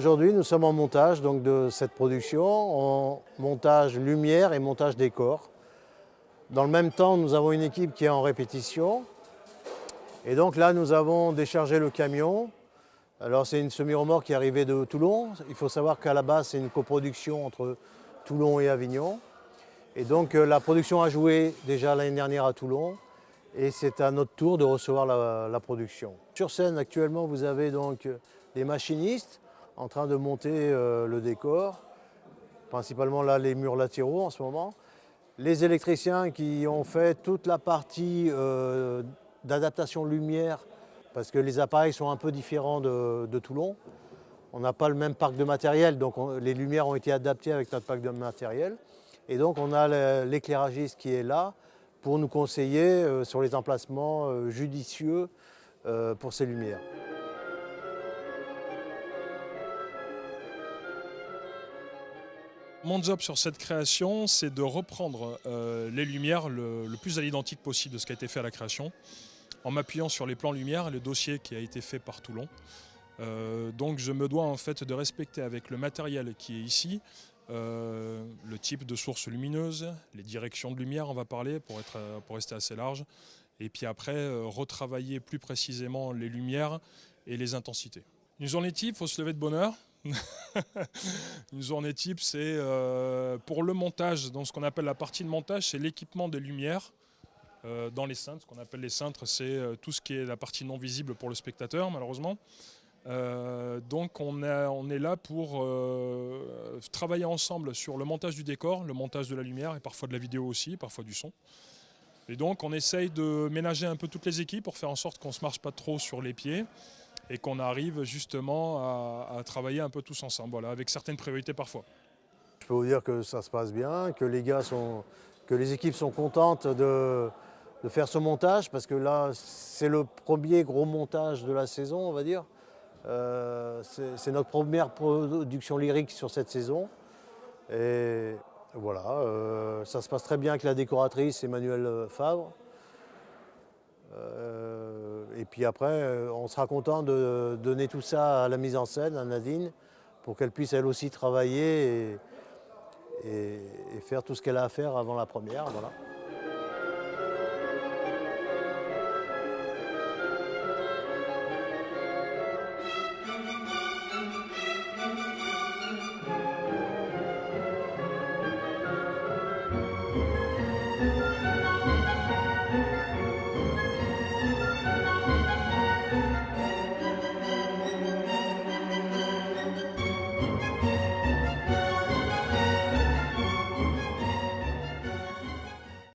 Aujourd'hui, nous sommes en montage donc, de cette production, en montage lumière et montage décor. Dans le même temps, nous avons une équipe qui est en répétition. Et donc là, nous avons déchargé le camion. Alors c'est une semi-remorque qui est arrivée de Toulon. Il faut savoir qu'à la base, c'est une coproduction entre Toulon et Avignon. Et donc la production a joué déjà l'année dernière à Toulon. Et c'est à notre tour de recevoir la production. Sur scène, actuellement, vous avez donc des machinistes en train de monter le décor. Principalement là, les murs latéraux en ce moment. Les électriciens qui ont fait toute la partie d'adaptation lumière, parce que les appareils sont un peu différents de Toulon. On n'a pas le même parc de matériel, donc les lumières ont été adaptées avec notre parc de matériel. Et donc on a l'éclairagiste qui est là pour nous conseiller sur les emplacements judicieux pour ces lumières. Mon job sur cette création, c'est de reprendre les lumières le plus à l'identique possible de ce qui a été fait à la création, en m'appuyant sur les plans lumière et le dossier qui a été fait par Toulon. Donc je me dois en fait de respecter avec le matériel qui est ici, le type de source lumineuse, les directions de lumière, on va parler, pour rester assez large, et puis après retravailler plus précisément les lumières et les intensités. Une journée type, il faut se lever de bonne heure. Une journée type, c'est pour le montage, dans ce qu'on appelle la partie de montage, c'est l'équipement des lumières dans les cintres. Ce qu'on appelle les cintres, c'est tout ce qui est la partie non visible pour le spectateur, malheureusement. Donc on est là pour travailler ensemble sur le montage du décor, le montage de la lumière et parfois de la vidéo aussi, parfois du son. Et donc on essaye de ménager un peu toutes les équipes pour faire en sorte qu'on ne se marche pas trop sur les pieds et qu'on arrive justement à travailler un peu tous ensemble, voilà, avec certaines priorités parfois. Je peux vous dire que ça se passe bien, que les équipes sont contentes de faire ce montage, parce que là, c'est le premier gros montage de la saison, on va dire. C'est notre première production lyrique sur cette saison. Et voilà, ça se passe très bien avec la décoratrice Emmanuelle Favre. Et puis après, on sera content de donner tout ça à la mise en scène, à Nadine, pour qu'elle puisse elle aussi travailler et faire tout ce qu'elle a à faire avant la première. Voilà.